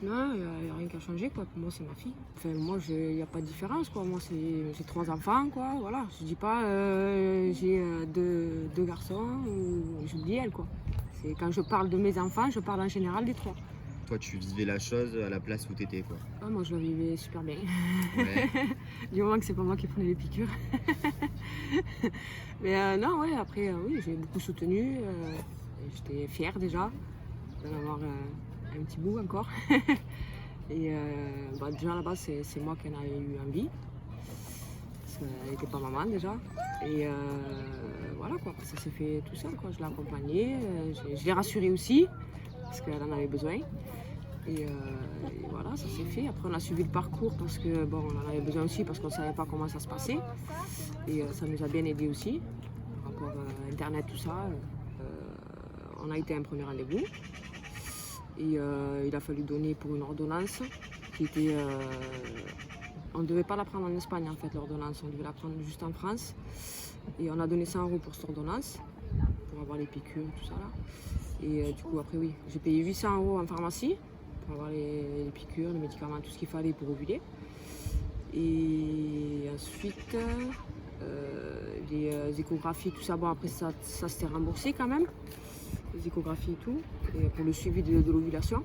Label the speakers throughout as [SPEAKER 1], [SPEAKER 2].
[SPEAKER 1] Non, il n'y a rien qui a changé, quoi. Pour moi, c'est ma fille. Enfin, moi, il n'y a pas de différence, quoi. Moi, j'ai 3 enfants, quoi. Voilà. Je dis pas j'ai deux garçons ou je dis elle, quoi. Quand je parle de mes enfants, je parle en général des 3.
[SPEAKER 2] Toi, tu vivais la chose à la place où t'étais, quoi.
[SPEAKER 1] Ah, moi, je la vivais super bien.
[SPEAKER 2] Ouais.
[SPEAKER 1] Du moment que c'est pas moi qui prenais les piqûres. Mais non, ouais, après, oui, j'ai beaucoup soutenu. J'étais fière déjà d'en avoir un petit bout encore. Et déjà à la base, c'est moi qui en avais eu envie. Parce qu'elle n'était pas maman déjà. Et voilà quoi, ça s'est fait tout seul quoi. Je l'ai accompagnée, je l'ai rassurée aussi, parce qu'elle en avait besoin. Et voilà, ça s'est fait. Après on a suivi le parcours parce que bon, on en avait besoin aussi parce qu'on ne savait pas comment ça se passait. Et ça nous a bien aidé aussi, par rapport à internet, tout ça. On a été à un premier rendez-vous. Et il a fallu donner pour une ordonnance qui était. On ne devait pas la prendre en Espagne en fait, l'ordonnance, on devait la prendre juste en France. Et on a donné 100 € pour cette ordonnance, pour avoir les piqûres, tout ça là. Et du coup, après, oui, j'ai payé 800 € en pharmacie pour avoir les piqûres, les médicaments, tout ce qu'il fallait pour ovuler. Et ensuite, les échographies, tout ça, bon, après ça s'était remboursé quand même, les échographies et tout, et pour le suivi de l'ovulation.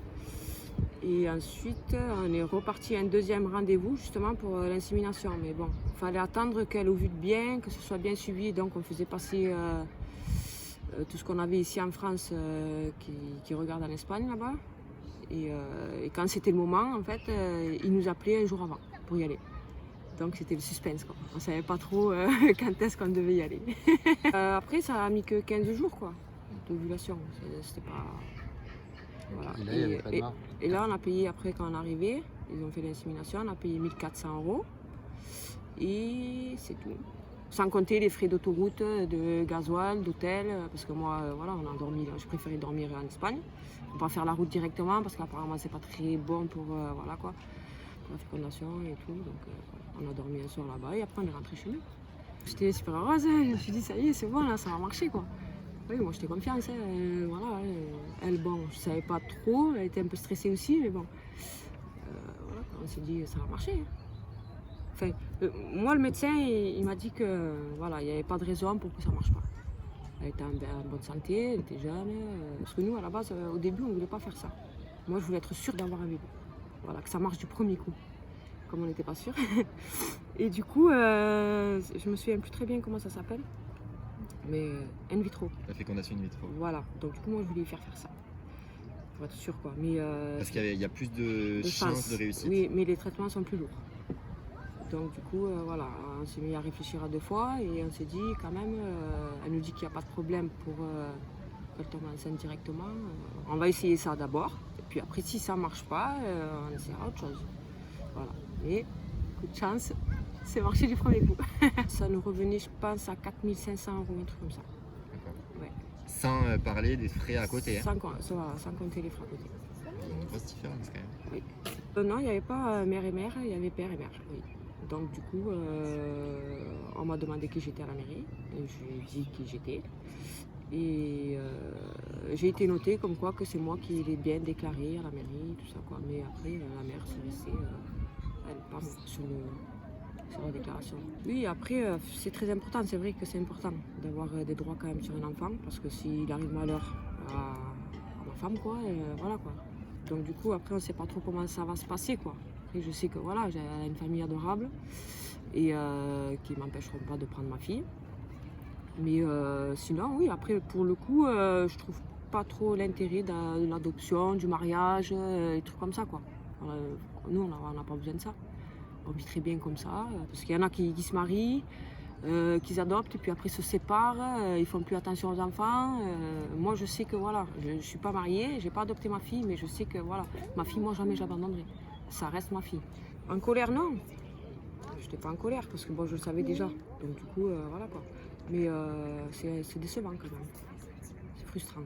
[SPEAKER 1] Et ensuite, on est reparti à un deuxième rendez-vous justement pour l'insémination. Mais bon, il fallait attendre qu'elle ovule bien, que ce soit bien suivi. Donc on faisait passer tout ce qu'on avait ici en France qui regarde en Espagne là-bas. Et quand c'était le moment, en fait, ils nous appelaient un jour avant pour y aller. Donc c'était le suspense, quoi. On ne savait pas trop quand est-ce qu'on devait y aller. Après, ça a mis que 15 jours quoi, d'ovulation. C'était pas... Voilà.
[SPEAKER 2] Et là, il n'y avait pas de marge.
[SPEAKER 1] Et là, on a payé après quand on est arrivé, ils ont fait l'insémination, on a payé 1400 €. Et c'est tout. Sans compter les frais d'autoroute, de gasoil, d'hôtel, parce que moi, voilà, on a dormi, je préférais dormir en Espagne. On va pas faire la route directement parce qu'apparemment c'est pas très bon pour, voilà, quoi, pour la fécondation et tout. Donc on a dormi un soir là-bas et après on est rentré chez nous. J'étais super heureuse, hein. Je me suis dit ça y est, c'est bon, là, ça va marcher quoi. Oui, moi j'étais confiance, hein. Voilà, elle, bon, je savais pas trop, elle était un peu stressée aussi, mais bon, voilà, on s'est dit ça va marcher. Hein. Enfin, moi le médecin, il m'a dit que voilà, il n'y avait pas de raison pour que ça marche pas. Elle était en bonne santé, elle était jeune, parce que nous à la base, au début, on ne voulait pas faire ça. Moi je voulais être sûre d'avoir un bébé, voilà, que ça marche du premier coup, comme on n'était pas sûr. Et du coup, je me souviens plus très bien comment ça s'appelle. Mais in vitro.
[SPEAKER 2] La fécondation in vitro.
[SPEAKER 1] Voilà, donc du coup moi je voulais faire ça, pour être sûre quoi. Mais,
[SPEAKER 2] parce qu'il y a plus de chances de réussite.
[SPEAKER 1] Oui, mais les traitements sont plus lourds. Donc du coup, voilà, on s'est mis à réfléchir à 2 fois et on s'est dit quand même, elle nous dit qu'il n'y a pas de problème pour qu'elle tombe enceinte directement. On va essayer ça d'abord, et puis après si ça ne marche pas, on essaiera autre chose. Voilà, mais coup de chance, c'est marché du premier coup. Ça nous revenait, je pense, à 4500 €, un truc comme ça.
[SPEAKER 2] D'accord.
[SPEAKER 1] Ouais.
[SPEAKER 2] Sans parler des frais à côté. Hein.
[SPEAKER 1] Sans compter les frais à côté.
[SPEAKER 2] Une grosse différence quand même.
[SPEAKER 1] Oui. Non, il n'y avait pas mère et mère, il y avait père et mère. Oui. Donc du coup, on m'a demandé qui j'étais à la mairie. Et je lui ai dit qui j'étais. Et j'ai été notée comme quoi que c'est moi qui l'ai bien déclaré à la mairie, tout ça quoi. Mais après, la mère s'est restée, elle, pas moi, sur la déclaration. Oui, après, c'est très important, c'est vrai que c'est important d'avoir des droits quand même sur un enfant, parce que s'il arrive malheur à ma femme, quoi, voilà quoi. Donc du coup, après, on ne sait pas trop comment ça va se passer, quoi. Et je sais que voilà, j'ai une famille adorable et qui ne m'empêcheront pas de prendre ma fille. Mais sinon, oui, après, pour le coup, je trouve pas trop l'intérêt de l'adoption, du mariage, des trucs comme ça, quoi. Nous, on n'a pas besoin de ça. On vit très bien comme ça, parce qu'il y en a qui se marient, qui adoptent, et puis après se séparent, ils font plus attention aux enfants. Moi, je sais que voilà, je ne suis pas mariée, j'ai pas adopté ma fille, mais je sais que voilà, ma fille, moi, jamais j'abandonnerai. Ça reste ma fille. En colère, non. Je n'étais pas en colère, parce que bon, je le savais déjà. Donc du coup, voilà quoi. Mais c'est décevant quand même. C'est frustrant.